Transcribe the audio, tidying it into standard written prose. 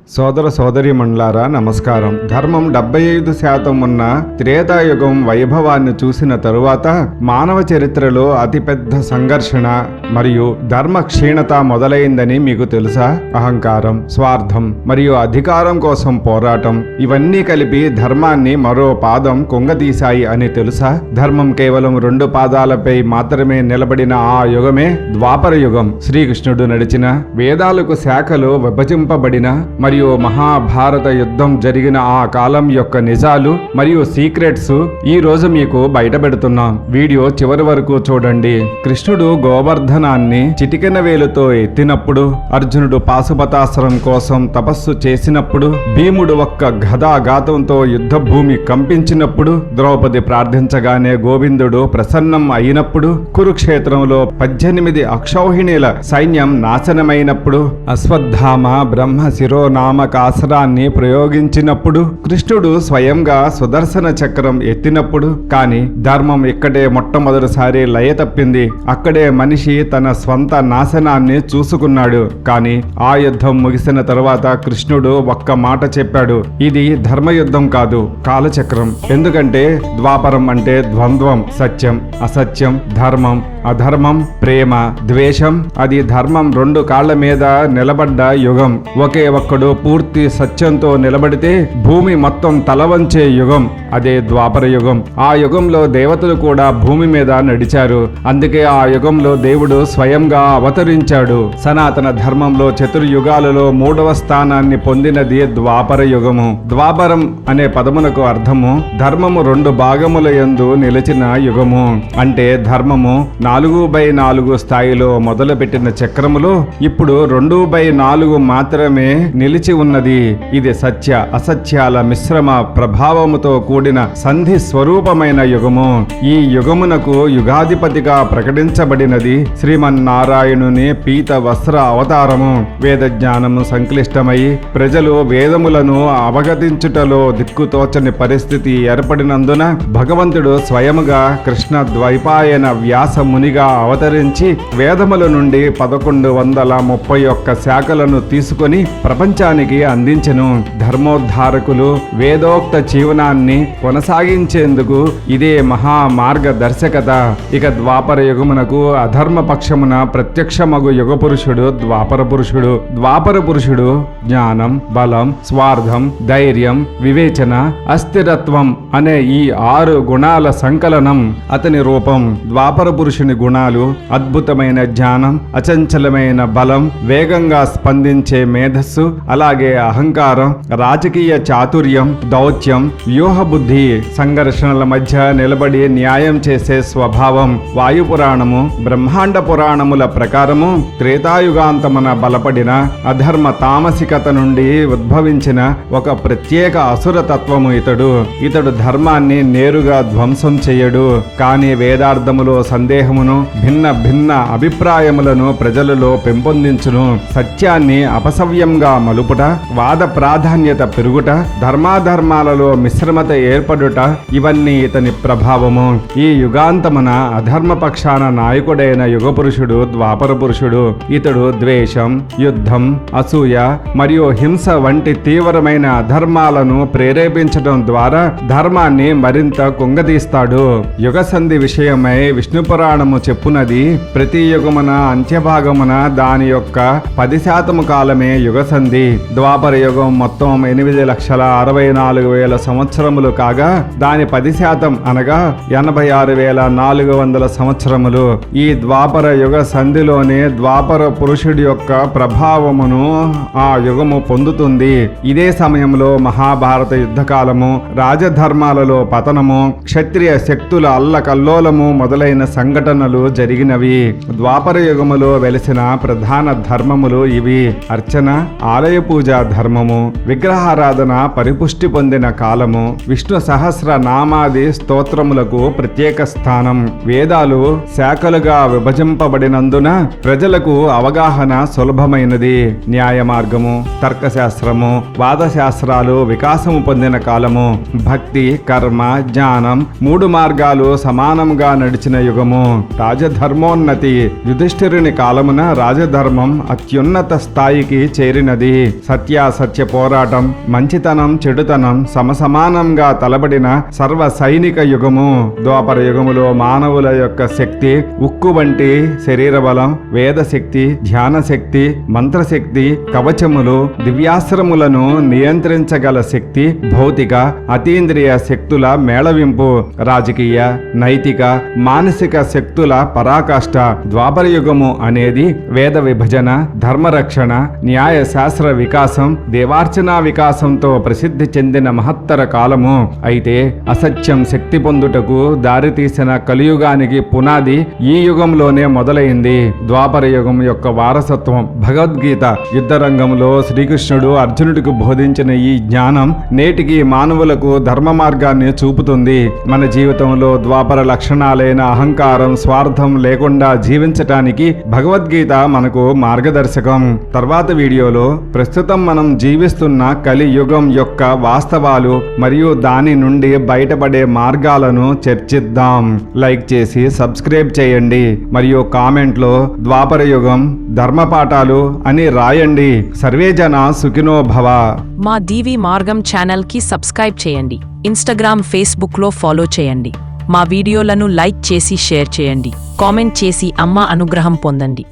సోదర సోదరీమణులారా నమస్కారం. ధర్మం 75% ఉన్న త్రేతాయుగం వైభవాన్ని చూసిన తరువాత మానవ చరిత్రలో అతిపెద్ద సంఘర్షణ మరియు ధర్మ క్షీణత మొదలైందని మీకు తెలుసా? అహంకారం, స్వార్థం మరియు అధికారం కోసం పోరాటం ఇవన్నీ కలిపి ధర్మాన్ని మరో పాదం కుంగతీశాయి అని తెలుసా? ధర్మం కేవలం 2 పాదాలపై మాత్రమే నిలబడిన ఆ యుగమే ద్వాపర యుగం. శ్రీకృష్ణుడు నడిచిన, వేదాలకు శాఖలు విభజింపబడిన మరియు మహాభారత యుద్ధం జరిగిన ఆ కాలం యొక్క నిజాలు మరియు సీక్రెట్స్ ఈ రోజు మీకు బయటపెడుతున్నాం. వీడియో చివరి వరకు చూడండి. కృష్ణుడు గోవర్ధనాన్ని చిటికెన వేలుతో ఎత్తినప్పుడు, అర్జునుడు పాశుపతాస్త్రం కోసం తపస్సు చేసినప్పుడు, భీముడు ఒక్క గదాఘాతంతో యుద్ధ భూమి కంపించినప్పుడు, ద్రౌపది ప్రార్థించగానే గోవిందుడు ప్రసన్నం అయినప్పుడు, కురుక్షేత్రంలో 18 అక్షౌహిణీల సైన్యం నాశనమైనప్పుడు, అశ్వత్థామ బ్రహ్మ శిరోనామకాస్త్రాన్ని ప్రయోగించినప్పుడు, కృష్ణుడు స్వయంగా సుదర్శన చక్రం ఎత్తినప్పుడు, కానీ ధర్మం ఇక్కడే మొట్టమొదటిసారి లయ తప్పింది. అక్కడే మనిషి తన స్వంత నాశనాన్ని చూసుకున్నాడు. కానీ ఆ యుద్ధం ముగిసిన తరువాత కృష్ణుడు ఒక్క మాట చెప్పాడు: ఇది ధర్మయుద్ధం కాదు, కాలచక్రం. ఎందుకంటే ద్వాపరం అంటే ద్వంద్వం, సత్యం అసత్యం, ధర్మం అధర్మం, ప్రేమ ద్వేషం. అది ధర్మం 2 కాళ్ల మీద నిలబడ్డ యుగం. ఒకే ఒక్కడు పూర్తి సత్యంతో నిలబడితే భూమి మొత్తం తలవంచే యుగం. అదే ద్వాపర యుగం. ఆ యుగంలో దేవతలు కూడా భూమి మీద నడిచారు. అందుకే ఆ యుగంలో దేవుడు స్వయంగా అవతరించాడు. సనాతన ధర్మంలో చతుర్యుగాలలో 3వ స్థానాన్ని పొందినది ద్వాపర యుగము. ద్వాపరం అనే పదమునకు అర్థము ధర్మము 2 భాగముల యందు నిలిచిన యుగము. అంటే ధర్మము 4/4 స్థాయిలో మొదలుపెట్టిన చక్రములో ఇప్పుడు 2/4 మాత్రమే నిలిచి ఉన్నది. ఇది సత్య అసత్యాల మిశ్రమ ప్రభావముతో కూడిన సంధి స్వరూపమైన యుగము. ఈ యుగమునకు యుగాధిపతిగా ప్రకటించబడినది శ్రీమన్నారాయణుని పీత వస్త్ర అవతారము. వేద జ్ఞానము సంక్లిష్టమై ప్రజలు వేదములను అవగతించుటలో దిక్కుతోచని పరిస్థితి ఏర్పడినందున భగవంతుడు స్వయముగా కృష్ణ ద్వైపాయన వ్యాస మునిగా అవతరించి వేదముల నుండి 1131 శాఖలను తీసుకొని ప్రపంచానికి అందించెను. ధర్మోద్ధారకులు వేదోక్త జీవనాన్ని కొనసాగించేందుకు ఇదే మహా మార్గదర్శకత. ఇక ద్వాపర యుగమునకు అధర్మ పక్షమున ప్రత్యక్షమగు యుగ పురుషుడు ద్వాపర పురుషుడు. ద్వాపర పురుషుడు జ్ఞానం, బలం, స్వార్థం, ధైర్యం, వివేచన, అస్థిరత్వం అనే ఈ 6 గుణాల సంకలనం అతని రూపం. ద్వాపర పురుషుని గుణాలు అద్భుతమైన జ్ఞానం, అచంచలమైన బలం, వేగంగా స్పందించే మేధస్సు, అలాగే అహంకారం, రాజకీయ చాతుర్యం, దౌత్యం, వ్యూహ బుద్ధి, సంఘర్షణల మధ్య నిలబడి న్యాయం చేసే స్వభావం. వాయు పురాణము, బ్రహ్మాండ పురాణముల ప్రకారము త్రేతాయుగాంతమున బలపడిన అధర్మ తామసికత నుండి ఉద్భవించిన ఒక ప్రత్యేక అసుర తత్వము ఇతడు ధర్మాన్ని నేరుగా ధ్వంసం చేయడు. కానీ వేదార్థములో సందేహమును, భిన్న అభిప్రాయములను ప్రజలలో పెంపొందించును. సత్యాన్ని అపసవ్యంగా మలుపుట, వాద ప్రాధాన్యత పెరుగుట, ధర్మాధర్మాలలో మిశ్రమత ఏర్పడుట ఇవన్నీ ఇతని ప్రభావము. ఈ యుగాంతమున అధర్మ పక్షాన నాయకుడైన యుగ పురుషుడు ద్వాపర పురుషుడు. ఇతడు ద్వేషం, యుద్ధం, అసూయ మరియు హింస వంటి తీవ్రమైన అధర్మాలను ప్రేరేపించడం ద్వారా ధర్మాన్ని మరింత కుంగదీస్తాడు. యుగ సంధి విషయమై విష్ణు పురాణము చెప్పునది ప్రతి యుగమున అంత్యభాగమున దాని యొక్క 10% కాలమే యుగ సంధి. ద్వాపర యుగం మొత్తం 8,64,000 సంవత్సరములు కాగా దాని 10% అనగా 86,400 సంవత్సరములు. ఈ ద్వాపర యుగ సంధిలోనే ద్వాపర పురుషుడి యొక్క ప్రభావమును ఆ యుగము పొందుతుంది. ఇదే సమయంలో మహాభారత యుద్ధకాలము, రాజధర్మాలలో పతనము, క్షత్రియ శక్తుల అల్లకల్లోలము మొదలైన సంఘటనలు జరిగినవి. ద్వాపర యుగములో వెలిసిన ప్రధాన ధర్మములు ఇవి: అర్చన, ఆలయ పూజా ధర్మము, విగ్రహారాధన పరిపుష్టి పొందిన కాలము, విష్ణు సహస్ర నామాది స్తోత్రములకు ప్రత్యేక స్థానం, వేదాలు శాఖలుగా విభజింపబడినందున ప్రజలకు అవగాహన సులభమైనది, న్యాయ మార్గము, తర్కశాస్త్రము, వాదశాస్త్రాలు వికాసము పొందిన కాలము, భక్తి, కర్మ, జ్ఞానం 3 మార్గాలు సమానంగా నడిచిన యుగము, రాజధర్మోన్నతి. యుధిష్ఠిరుని కాలమున రాజధర్మం అత్యున్నత స్థాయికి చేరినది. సత్యాసత్య పోరాటం, మంచితనం చెడుతనం సమసమానంగా తలబడిన సర్వ సైనిక యుగము. ద్వాపర యుగములో మానవుల యొక్క శక్తి ఉక్కు వంటి శరీర బలం, వేద శక్తి, ధ్యాన శక్తి, మంత్రశక్తి, కవచములు, దివ్యాస్త్రములను నియంత్రించగల శక్తి, భౌతిక అతీంద్రియ శక్తుల మేళవింపు, రాజకీయ, నైతిక, మానసిక శక్తుల పరాకాష్ట. ద్వాపర యుగము అనేది వేద విభజన, ధర్మరక్షణ, న్యాయ శాస్త్ర వికాసం, దేవార్చనా వికాసంతో ప్రసిద్ధి చెందిన మహత్తర కాలము. అయితే అసత్యం శక్తి పొందుటకు దారితీసిన కలియుగానికి పునాది ఈ యుగంలోనే మొదలైంది. ద్వాపర యుగం యొక్క వారసత్వం భగవద్గీత. యుద్ధరంగంలో శ్రీకృష్ణుడు అర్జునుడికి బోధించిన ఈ జ్ఞానం నేటికి మానవులకు ధర్మ మార్గాన్ని చూపుతుంది. మన జీవితంలో ద్వాపర లక్షణాలైన అహంకారం, స్వార్థం లేకుండా జీవించటానికి భగవద్గీత మనకు మార్గదర్శకం. తర్వాత వీడియోలో ప్రస్తుతం మనం జీవిస్తున్న కలియుగం యొక్క వాస్తవాలు మరియు దాని నుండి బయటపడే మార్గాలను చర్చిద్దాం. లైక్ చేసి సబ్స్క్రైబ్ చేయండి మరియు కామెంట్లో ద్వాపర యుగం ధర్మపాఠాలు అని రాయండి. సర్వేజన సుఖినో భవ. మా డివి మార్గం ఛానల్ కి సబ్స్క్రైబ్ చేయండి. ఇన్స్టాగ్రామ్, ఫేస్బుక్ లో ఫాలో చేయండి. మా వీడియోలను లైక్ చేసి షేర్ చేయండి. కామెంట్ చేసి అమ్మ అనుగ్రహం పొందండి.